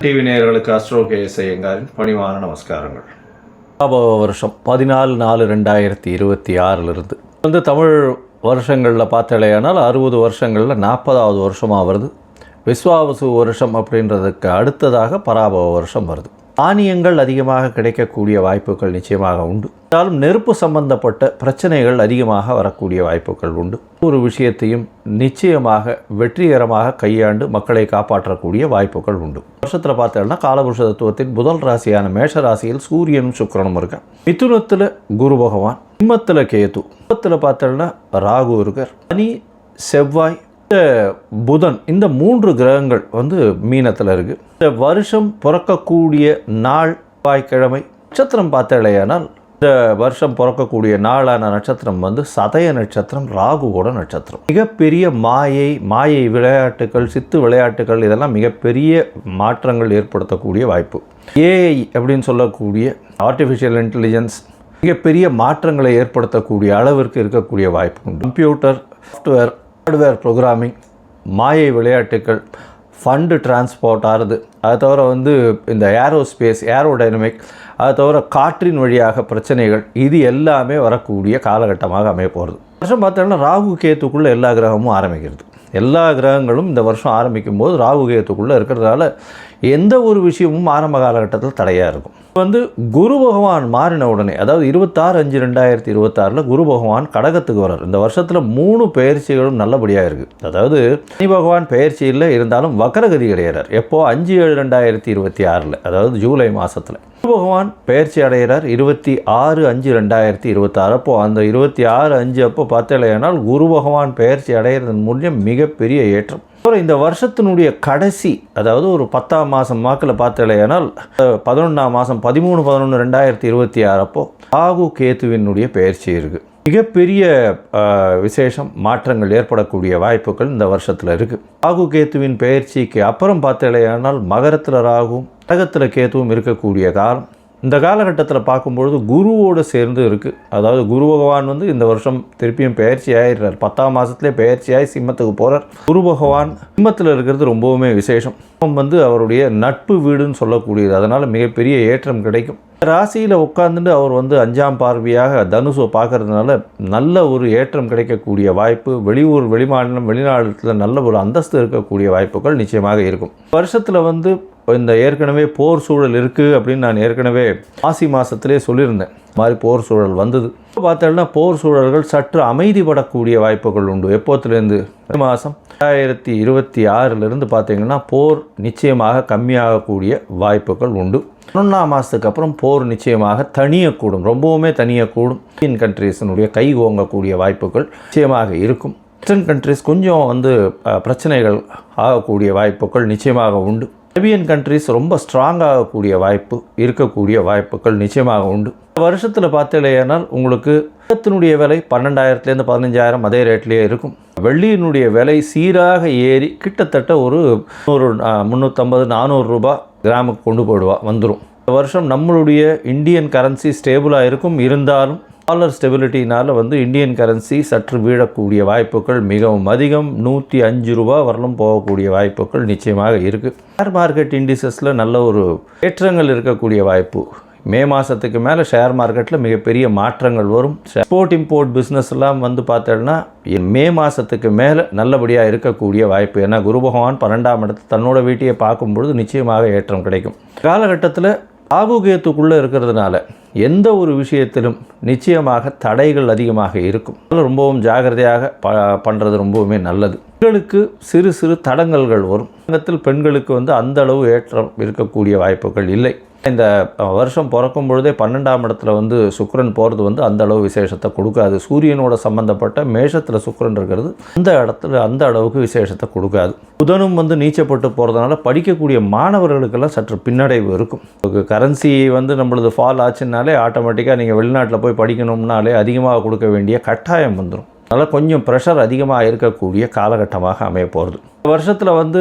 TV நேயர்களுக்கு astro KS ஐயங்காரின் பணிவான நமஸ்காரங்கள். வருஷம் 14/4/2026 வந்து தமிழ் வருஷங்களில் பார்த்தாலேயானால் 60 வருஷங்களில் 40வது வருஷமாக வருது. விஸ்வாவசு வருஷம் அப்படின்றதுக்கு அடுத்ததாக பராபவ வருஷம் வருது. தானியங்கள் அதிகமாக கிடைக்கக்கூடிய வாய்ப்புகள் நிச்சயமாக உண்டு. இருந்தாலும் நெருப்பு சம்பந்தப்பட்ட பிரச்சனைகள் அதிகமாக வரக்கூடிய வாய்ப்புகள் உண்டு. ஒரு விஷயத்தையும் நிச்சயமாக வெற்றிகரமாக கையாண்டு மக்களை காப்பாற்றக்கூடிய வாய்ப்புகள் உண்டு. வருஷத்தில் பார்த்தோம்னா காலபுருஷ தத்துவத்தின் முதல் ராசியான மேஷ ராசியில் சூரியனும் சுக்கிரனும் இருக்கார். மிதுனத்தில் குரு பகவான், சிம்மத்தில் கேது, கும்பத்தில் பார்த்தோம்னா ராகு இருக்கார். சனி, செவ்வாய், புதன், இந்த 3 கிரகங்கள் வந்து மீனத்தில் இருக்குது. இந்த வருஷம் பிறக்கக்கூடிய நாள் செவ்வாய்க்கிழமை. நட்சத்திரம் பார்த்தாலேயானால் இந்த வருஷம் பிறக்கக்கூடிய நாளான நட்சத்திரம் வந்து சதய நட்சத்திரம், ராகுவோட நட்சத்திரம். மிகப்பெரிய மாயை விளையாட்டுகள், சித்து விளையாட்டுகள், இதெல்லாம் மிகப்பெரிய மாற்றங்கள் ஏற்படுத்தக்கூடிய வாய்ப்பு. ஏஐ அப்படின்னு சொல்லக்கூடிய ஆர்டிஃபிஷியல் இன்டெலிஜென்ஸ் மிகப்பெரிய மாற்றங்களை ஏற்படுத்தக்கூடிய அளவிற்கு இருக்கக்கூடிய வாய்ப்பு உண்டு. கம்ப்யூட்டர், சாஃப்ட்வேர், ஹார்ட்வேர் ப்ரோக்ராமிங், மாயை விளையாட்டுகள், ஃபண்டு டிரான்ஸ்போர்ட் ஆகுது. அதை தவிர வந்து இந்த ஏரோஸ்பேஸ், ஏரோடைனமிக், அதை தவிர காற்றின் வழியாக பிரச்சனைகள், இது எல்லாமே வரக்கூடிய காலகட்டமாக அமைய போகிறது. வருஷம் பார்த்தோம்னா ராகு கேத்துக்குள்ளே எல்லா கிரகமும் ஆரம்பிக்கிறது. எல்லா கிரகங்களும் இந்த வருஷம் ஆரம்பிக்கும் போது ராகு கேத்துக்குள்ளே இருக்கிறதால எந்த ஒரு விஷயமும் ஆரம்ப காலகட்டத்தில் தடையாக இருக்கும். வந்து குரு பகவான் மாறின உடனே, அதாவது 26/5/2026 குரு பகவான் கடகத்துக்கு வர்றார். இந்த வருஷத்தில் 3 பெயர்ச்சிகளும் நல்லபடியாக இருக்குது. அதாவது சனி பகவான் பெயர்ச்சியில் இருந்தாலும் வக்கரகதி கிடையாது. எப்போ 5/7/2026, அதாவது ஜூலை மாதத்தில் குரு பகவான் பெயர்ச்சி அடைகிறார். 26/5/2026. அப்போது அந்த 26/5 அப்போ பார்த்தலையானால் குரு பகவான் பெயர்ச்சி அடைகிறதன் மூலம் மிகப்பெரிய ஏற்றம். இந்த வருஷத்தினுடைய கடைசி, அதாவது ஒரு 10ஆம் மாதம் வாக்கில் பார்த்தலையானால் 11ஆம் மாதம் 13/11/2026 அப்போ ராகு கேத்துவினுடைய பெயர்ச்சி இருக்குது. மிகப்பெரிய விசேஷம், மாற்றங்கள் ஏற்படக்கூடிய வாய்ப்புகள் இந்த வருஷத்தில் இருக்குது. ராகு கேத்துவின் பெயர்ச்சிக்கு அப்புறம் பார்த்தலையானால் மகரத்தில் ராகுவும் கடகத்தில் கேத்துவும் இருக்கக்கூடிய காலம். இந்த காலகட்டத்தில் பார்க்கும்பொழுது குருவோடு சேர்ந்து இருக்குது. அதாவது குரு பகவான் வந்து இந்த வருஷம் திருப்பியும் பெயர்ச்சி ஆகிடுறார். 10ஆம் மாதத்துலேயே பெயர்ச்சியாகி சிம்மத்துக்கு போகிறார். குரு பகவான் சிம்மத்தில் இருக்கிறது ரொம்பவுமே விசேஷம். வந்து அவருடைய நட்பு வீடுன்னு சொல்லக்கூடியது. அதனால் மிகப்பெரிய ஏற்றம் கிடைக்கும். ராசியில் உட்காந்துட்டு அவர் வந்து 5ஆம் பார்வையாக தனுசை பார்க்கறதுனால நல்ல ஒரு ஏற்றம் கிடைக்கக்கூடிய வாய்ப்பு. வெளியூர், வெளிமாநிலம், வெளிநாட்டில் நல்ல ஒரு அந்தஸ்து இருக்கக்கூடிய வாய்ப்புகள் நிச்சயமாக இருக்கும். வருஷத்தில் வந்து இந்த ஏற்கனவே போர் சூழல் இருக்குது அப்படின்னு நான் ஏற்கனவே மாசி மாதத்திலே சொல்லியிருந்தேன். மாதிரி போர் சூழல் வந்தது. பார்த்தோம்னா போர் சூழல்கள் சற்று அமைதிப்படக்கூடிய வாய்ப்புகள் உண்டு. எப்போத்துலேருந்து மாதம் 2026 பார்த்தீங்கன்னா போர் நிச்சயமாக கம்மியாகக்கூடிய வாய்ப்புகள் உண்டு. 11ஆம் மாதத்துக்கு அப்புறம் போர் நிச்சயமாக தனியக்கூடும், ரொம்பவுமே தனியக்கூடும். இந்தியன் கண்ட்ரீஸினுடைய கை ஓங்கக்கூடிய வாய்ப்புகள் நிச்சயமாக இருக்கும். வெஸ்டர்ன் கண்ட்ரீஸ் கொஞ்சம் வந்து பிரச்சனைகள் ஆகக்கூடிய வாய்ப்புகள் நிச்சயமாக உண்டு. அரேபியன் கண்ட்ரீஸ் ரொம்ப ஸ்ட்ராங்காகக்கூடிய வாய்ப்பு இருக்கக்கூடிய வாய்ப்புகள் நிச்சயமாக உண்டு. வருஷத்தில் பார்த்தீங்கன்னா உங்களுக்கு வெள்ளத்தினுடைய விலை 12,000 15,000 அதே ரேட்லேயே இருக்கும். வெள்ளியினுடைய விலை சீராக ஏறி கிட்டத்தட்ட ஒரு 350-400 ரூபாய் கிராமுக்கு கொண்டு போடுவா வந்துடும். இந்த வருஷம் நம்மளுடைய இந்தியன் கரன்சி ஸ்டேபிளாக இருக்கும். இருந்தாலும் டாலர் ஸ்டெபிலிட்டினால் வந்து இந்தியன் கரன்சி சற்று வீழக்கூடிய வாய்ப்புகள் மிகவும் அதிகம். 105 ரூபாய் வரலும் போகக்கூடிய வாய்ப்புகள் நிச்சயமாக இருக்குது. ஷேர் மார்க்கெட் இண்டிசஸில் நல்ல ஒரு ஏற்றங்கள் இருக்கக்கூடிய வாய்ப்பு. மே மாதத்துக்கு மேலே ஷேர் மார்க்கெட்டில் மிகப்பெரிய மாற்றங்கள் வரும். எக்ஸ்போர்ட் இம்போர்ட் பிஸ்னஸ் எல்லாம் வந்து பார்த்தோன்னா மே மாதத்துக்கு மேலே நல்லபடியாக இருக்கக்கூடிய வாய்ப்பு. ஏன்னா குரு பகவான் 12ஆம் இடத்து தன்னோட வீட்டையே பார்க்கும்பொழுது நிச்சயமாக ஏற்றம் கிடைக்கும். காலகட்டத்தில் ராகு கேத்துக்குள்ளே இருக்கிறதுனால எந்த ஒரு விஷயத்திலும் நிச்சயமாக தடைகள் அதிகமாக இருக்கும். ரொம்பவும் ஜாகிரதையாக பண்ணுறது ரொம்பவுமே நல்லது. பெண்களுக்கு சிறு சிறு தடங்கல்கள் வரும். பெண்களுக்கு வந்து அந்த அளவு ஏற்றம் இருக்கக்கூடிய வாய்ப்புகள் இல்லை. இந்த வருஷம் பிறக்கும் பொழுதே 12ஆம் இடத்துல வந்து சுக்கிரன் போகிறது வந்து அந்த அளவு விசேஷத்தை கொடுக்காது. சூரியனோட சம்பந்தப்பட்ட மேஷத்தில் சுக்கிரன் இருக்கிறது அந்த இடத்துல அந்த அளவுக்கு விசேஷத்தை கொடுக்காது. புதனும் வந்து நீச்சப்பட்டு போகிறதுனால படிக்கக்கூடிய மாணவர்களுக்கெல்லாம் சற்று பின்னடைவு இருக்கும். கரன்சி வந்து நம்மளது ஃபால் ஆச்சுன்னாலே ஆட்டோமேட்டிக்காக நீங்கள் வெளிநாட்டில் போய் படிக்கணும்னாலே அதிகமாக கொடுக்க வேண்டிய கட்டாயம் வந்துடும். அதனால் கொஞ்சம் ப்ரெஷர் அதிகமாக இருக்கக்கூடிய காலகட்டமாக அமைய போகிறது. இந்த வருஷத்தில் வந்து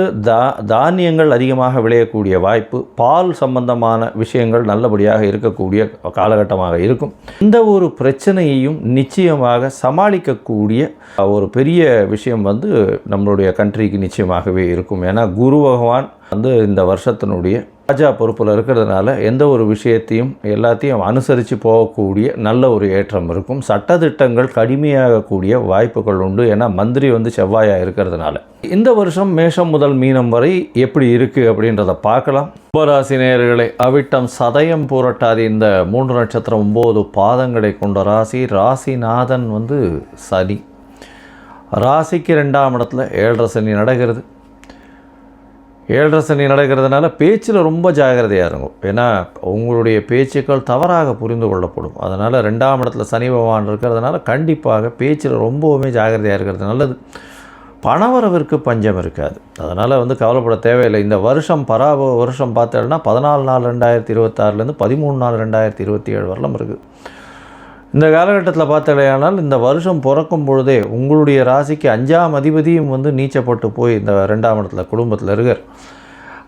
தானியங்கள் அதிகமாக விளையக்கூடிய வாய்ப்பு, பால் சம்பந்தமான விஷயங்கள் நல்லபடியாக இருக்கக்கூடிய காலகட்டமாக இருக்கும். இந்த ஒரு பிரச்சனையையும் நிச்சயமாக சமாளிக்கக்கூடிய ஒரு பெரிய விஷயம் வந்து நம்மளுடைய கண்ட்ரிக்கு நிச்சயமாகவே இருக்கும். ஏன்னா குரு பகவான் வந்து இந்த வருஷத்தினுடைய ராஜா பொறுப்பில் இருக்கிறதுனால எந்த ஒரு விஷயத்தையும் எல்லாத்தையும் அனுசரித்து போகக்கூடிய நல்ல ஒரு ஏற்றம் இருக்கும். சட்டத்திட்டங்கள் கடுமையாகக்கூடிய வாய்ப்புகள் உண்டு. ஏன்னா மந்திரி வந்து செவ்வாயாக இருக்கிறதுனால. இந்த வருஷம் மேஷம் முதல் மீனம் வரை எப்படி இருக்குது அப்படின்றத பார்க்கலாம். கும்பராசி நேயர்களே, அவிட்டம் சதயம் பூரட்டாதி இந்த 3 நட்சத்திரம் 9 பாதங்களை கொண்ட ராசி. ராசிநாதன் வந்து சனி. ராசிக்கு 2ஆம் இடத்துல 7.5 சனி நடக்கிறது. 7.5 சனி நடக்கிறதுனால பேச்சில் ரொம்ப ஜாகிரதையாக இருக்கும். ஏன்னா உங்களுடைய பேச்சுக்கள் தவறாக புரிந்து கொள்ளப்படும். அதனால் 2ஆம் இடத்துல சனி பகவான் இருக்கிறதுனால கண்டிப்பாக பேச்சில் ரொம்பவுமே ஜாகிரதையாக இருக்கிறது நல்லது. பணவரவிற்கு பஞ்சம் இருக்காது. அதனால் வந்து கவலைப்பட தேவையில்லை. இந்த வருஷம் பராப வருஷம் பார்த்தோம்னா 14/4/2026 13/4/2027 வரலாம் இருக்குது. இந்த காலகட்டத்தில் பார்த்தலையானால் இந்த வருஷம் பிறக்கும் பொழுதே உங்களுடைய ராசிக்கு 5ஆம் அதிபதியும் வந்து நீச்சப்பட்டு போய் இந்த 2ஆம் இடத்துல குடும்பத்தில் இருக்கார்.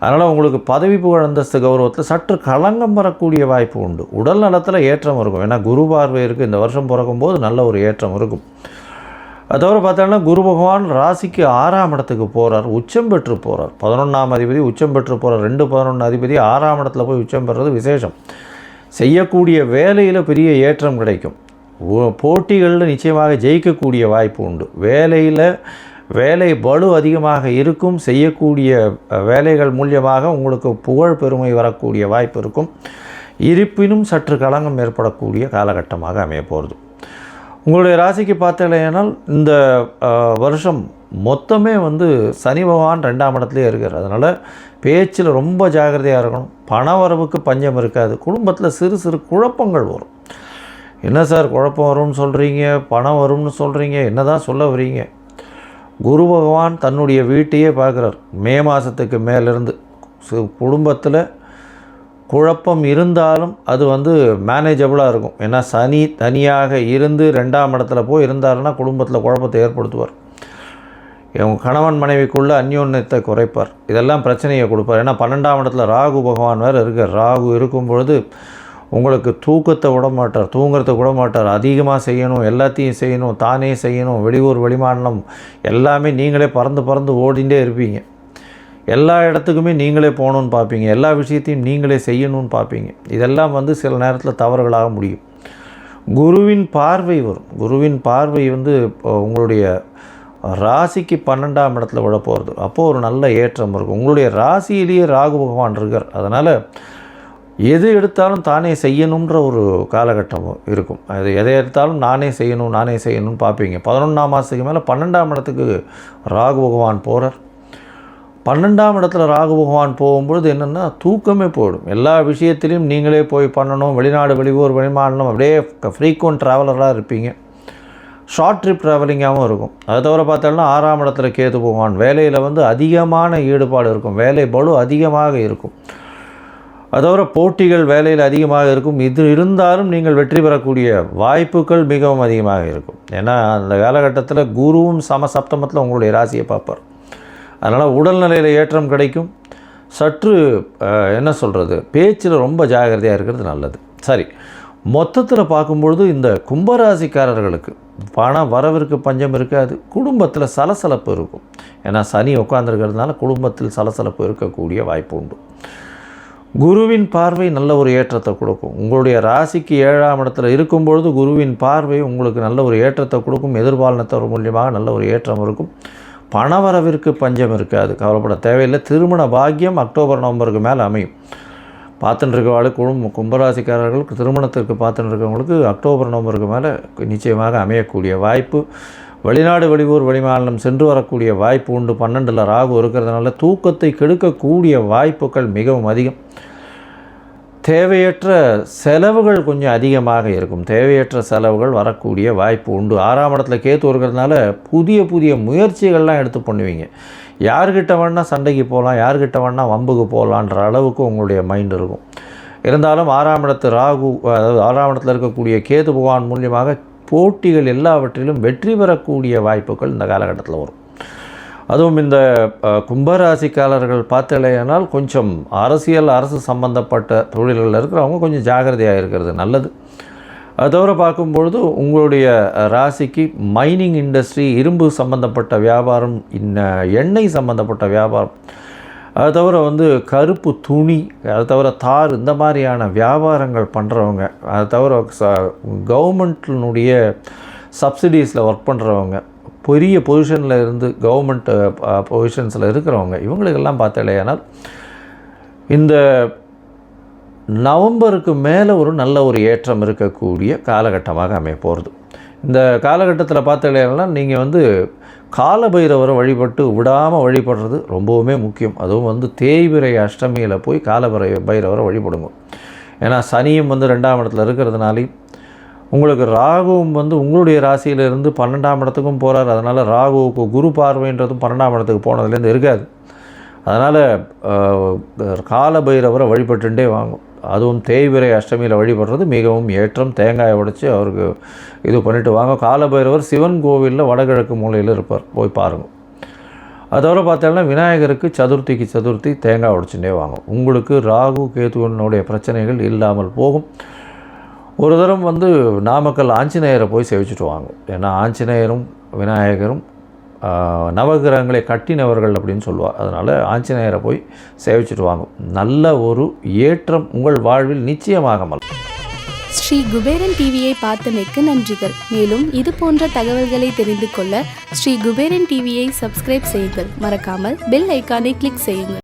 அதனால் உங்களுக்கு பதவி புகழ் அந்தஸ்து கௌரவத்தில் சற்று களங்கம் வரக்கூடிய வாய்ப்பு உண்டு. உடல் நலத்தில் ஏற்றம் இருக்கும். ஏன்னா குரு பார்வை இருக்குது. இந்த வருஷம் பிறக்கும்போது நல்ல ஒரு ஏற்றம் இருக்கும். அது தவிர பார்த்தோன்னா குரு பகவான் ராசிக்கு 6ஆம் இடத்துக்கு போகிறார், உச்சம் பெற்று போகிறார். 11ஆம் அதிபதி உச்சம் பெற்று போகிறார். 2-11 அதிபதி 6ஆம் இடத்துல போய் உச்சம் பெறுறது விசேஷம். செய்யக்கூடிய வேலையில் பெரிய ஏற்றம் கிடைக்கும். போட்டிகளில் நிச்சயமாக ஜெயிக்கக்கூடிய வாய்ப்பு உண்டு. வேலை பளு அதிகமாக இருக்கும். செய்யக்கூடிய வேலைகள் மூலியமாக உங்களுக்கு புகழ் பெருமை வரக்கூடிய வாய்ப்பு இருக்கும். இருப்பினும் சற்று களங்கம் ஏற்படக்கூடிய காலகட்டமாக அமைய போகிறது. உங்களுடைய ராசிக்கு பார்த்தீங்கன்னா இந்த வருஷம் மொத்தமே வந்து சனி பகவான் 2ஆம் இடத்துலேயே இருக்கார். அதனால் பேச்சில் ரொம்ப ஜாகிரதையாக இருக்கணும். பண வரவுக்கு பஞ்சம் இருக்காது. குடும்பத்தில் சிறு சிறு குழப்பங்கள் வரும். என்ன சார் குழப்பம் வரும்னு சொல்கிறீங்க, பணம் வரும்னு சொல்கிறீங்க, என்ன தான் சொல்ல வரீங்க? குரு பகவான் தன்னுடைய வீட்டையே பார்க்குறார். மே மாதத்துக்கு மேலேருந்து குடும்பத்தில் குழப்பம் இருந்தாலும் அது வந்து மேனேஜபிளாக இருக்கும். ஏன்னா சனி தனியாக இருந்து 2ஆம் இடத்துல போய் இருந்தாருன்னா குடும்பத்தில் குழப்பத்தை ஏற்படுத்துவார். இவங்க கணவன் மனைவிக்குள்ளே அந்யோன்யத்தை குறைப்பார். இதெல்லாம் பிரச்சனையை கொடுப்பார். ஏன்னா 12ஆம் இடத்துல ராகு பகவான் வேறு இருக்கார். ராகு இருக்கும் பொழுது உங்களுக்கு தூக்கத்தை விட மாட்டார், தூங்குறத விட மாட்டார். அதிகமாக செய்யணும், எல்லாத்தையும் செய்யணும், தானே செய்யணும், வெளியூர் வெளிமாநிலம் எல்லாமே நீங்களே பறந்து ஓடிண்டே இருப்பீங்க. எல்லா இடத்துக்குமே நீங்களே போகணுன்னு பார்ப்பீங்க. எல்லா விஷயத்தையும் நீங்களே செய்யணும்னு பார்ப்பீங்க. இதெல்லாம் வந்து சில நேரத்தில் தவறுகளாக முடியும். குருவின் பார்வை வரும். குருவின் பார்வை வந்து உங்களுடைய ராசிக்கு 12ஆம் இடத்துல விட போகிறது. அப்போது ஒரு நல்ல ஏற்றம் இருக்கும். உங்களுடைய ராசியிலேயே ராகு பகவான் இருக்கார். அதனால் எது எடுத்தாலும் தானே செய்யணுன்ற ஒரு காலகட்டம் இருக்கும். அது எதை எடுத்தாலும் நானே செய்யணும்னு பார்ப்பீங்க. 11ஆம் மாதத்துக்கு மேலே 12ஆம் இடத்துக்கு ராகு பகவான் போகிறார். 12ஆம் இடத்துல ராகு பகவான் போகும்பொழுது என்னென்னா தூக்கமே போயிடும். எல்லா விஷயத்திலையும் நீங்களே போய் பண்ணணும். வெளிநாடு வெளியூர் வெளிமாநிலம் அப்படியே ஃப்ரீக்வெண்ட் ட்ராவலராக இருப்பீங்க. ஷார்ட் ட்ரிப் ட்ராவலிங்காகவும் இருக்கும். அதை தவிர பார்த்தோம்னா 6ஆம் இடத்துல கேது பகவான் வேலையில் வந்து அதிகமான ஈடுபாடு இருக்கும். வேலை பளு அதிகமாக இருக்கும். அது தவிர போட்டிகள் வேலையில் அதிகமாக இருக்கும். இது இருந்தாலும் நீங்கள் வெற்றி பெறக்கூடிய வாய்ப்புகள் மிகவும் அதிகமாக இருக்கும். ஏன்னா அந்த காலகட்டத்தில் குருவும் சப்தமத்தில் உங்களுடைய ராசியை பார்ப்பார். அதனால் உடல்நிலையில் ஏற்றம் கிடைக்கும். சற்று என்ன சொல்கிறது, பேச்சில் ரொம்ப ஜாகிரதையாக இருக்கிறது நல்லது. சரி, மொத்தத்தில் பார்க்கும்பொழுது இந்த கும்பராசிக்காரர்களுக்கு பண வரவிற்கு பஞ்சம் இருக்காது. குடும்பத்தில் சலசலப்பு இருக்கும். ஏன்னா சனி உட்கார்ந்துருக்கிறதுனால குடும்பத்தில் சலசலப்பு இருக்கக்கூடிய வாய்ப்பு உண்டு. குருவின் பார்வை நல்ல ஒரு ஏற்றத்தை கொடுக்கும். உங்களுடைய ராசிக்கு 7ஆம் இடத்துல இருக்கும்பொழுது குருவின் பார்வை உங்களுக்கு நல்ல ஒரு ஏற்றத்தை கொடுக்கும். எதிர்பாலினத்தவர் மூலியமாக நல்ல ஒரு ஏற்றம் இருக்கும். பணவரவிற்கு பஞ்சம் இருக்காது. கவலைப்பட தேவையில்லை. திருமண பாக்கியம் அக்டோபர் நவம்பருக்கு மேலே அமையும். பார்த்துட்டு இருக்கவாளுக்கு கும்பராசிக்காரர்களுக்கு திருமணத்திற்கு பார்த்துட்டு இருக்கவங்களுக்கு அக்டோபர் நவம்பருக்கு மேலே நிச்சயமாக அமையக்கூடிய வாய்ப்பு. வெளிநாடு வெளியூர் வெளிமாநிலம் சென்று வரக்கூடிய வாய்ப்பு உண்டு. 12ல் ராகு இருக்கிறதுனால தூக்கத்தை கெடுக்கக்கூடிய வாய்ப்புகள் மிகவும் அதிகம். தேவையற்ற செலவுகள் கொஞ்சம் அதிகமாக இருக்கும். தேவையற்ற செலவுகள் வரக்கூடிய வாய்ப்பு உண்டு. 6ஆம் இடத்துல கேத்து இருக்கிறதுனால புதிய முயற்சிகள்லாம் எடுத்து பண்ணுவீங்க. யார்கிட்ட வேணால் சண்டைக்கு போகலாம், யார்கிட்ட வேணால் வம்புக்கு போகலான்ற அளவுக்கு உங்களுடைய மைண்ட் இருக்கும். இருந்தாலும் 6ஆம் இடத்து ராகு, அதாவது 6ஆம் இடத்துல இருக்கக்கூடிய கேது பகவான் மூலியமாக போட்டிகள் எல்லாவற்றிலும் வெற்றி பெறக்கூடிய வாய்ப்புகள் இந்த காலகட்டத்தில் வரும். அதுவும் இந்த கும்பராசிக்காரர்கள் பார்த்தலையானால் கொஞ்சம் அரசு சம்பந்தப்பட்ட தொழில்களில் இருக்கிறவங்க கொஞ்சம் ஜாகிரதையாக இருக்கிறது நல்லது. அது தவிர பார்க்கும்பொழுது உங்களுடைய ராசிக்கு மைனிங் இண்டஸ்ட்ரி, இரும்பு சம்பந்தப்பட்ட வியாபாரம், எண்ணெய் சம்பந்தப்பட்ட வியாபாரம், அது தவிர கருப்பு துணி, அது தவிர தார், இந்த மாதிரியான வியாபாரங்கள் பண்ணுறவங்க, அது தவிர கவர்மெண்ட்டினுடைய சப்சிடிஸில் ஒர்க் பண்ணுறவங்க, பெரிய பொசிஷனில் இருந்து கவர்மெண்ட் பொசிஷன்ஸில் இருக்கிறவங்க, இவங்களுக்கெல்லாம் பார்த்தலையானால் இந்த நவம்பருக்கு மேலே நல்ல ஒரு ஏற்றம் இருக்கக்கூடிய காலகட்டமாக அமைய போகிறது. இந்த காலகட்டத்தில் பார்த்தலையானா நீங்கள் காலபைரவரை வழிபட்டு விடாமல் வழிபடுறது ரொம்பவுமே முக்கியம். அதுவும் தேய்பிறை அஷ்டமியில் போய் பைரவரை வழிபடுங்க. ஏன்னா சனியும் 2ஆம் இடத்துல இருக்கிறதுனாலே உங்களுக்கு ராகுவும் உங்களுடைய ராசியிலிருந்து 12ஆம் இடத்துக்கும் போகிறார். அதனால் ராகுவுக்கு குரு பார்வைன்றதும் 12ஆம் இடத்துக்கு போனதுலேருந்து இருக்காது. அதனால் காலபைரவரை வழிபட்டுட்டே வாங்கும். அதுவும் தேய்பிறை அஷ்டமியில் வழிபடுறது மிகவும் ஏற்றம். தேங்காயை உடைச்சி அவருக்கு இது பண்ணிவிட்டு வாங்க. காலபைரவர் சிவன் கோவிலில் வடகிழக்கு மூலையில் இருப்பார், போய் பாருங்கள். அதோட பார்த்தோம்னா விநாயகருக்கு சதுர்த்தி தேங்காய் உடைச்சுட்டே வாங்க. உங்களுக்கு ராகு கேதுவனுடைய பிரச்சனைகள் இல்லாமல் போகும். ஒரு தரம் நாமக்கல் ஆஞ்சநேயரை போய் சேவிச்சுட்டு வாங்க. ஏன்னா ஆஞ்சநேயரும் விநாயகரும் நவகிரகங்களை கட்டினவர்கள் அப்படின்னு சொல்லுவார். அதனால் ஆஞ்சநேயரை போய் சேவிச்சுட்டு வாங்க. நல்ல ஒரு ஏற்றம் உங்கள் வாழ்வில் நிச்சயமாக. ஸ்ரீ குபேரன் டிவியை பார்த்தமைக்கு நன்றிகள். மேலும் இது போன்ற தகவல்களை தெரிந்து கொள்ள ஸ்ரீ குபேரன் டிவியை சப்ஸ்கிரைப் செய்யுங்கள். மறக்காமல் பெல் ஐக்கானை கிளிக் செய்யுங்கள்.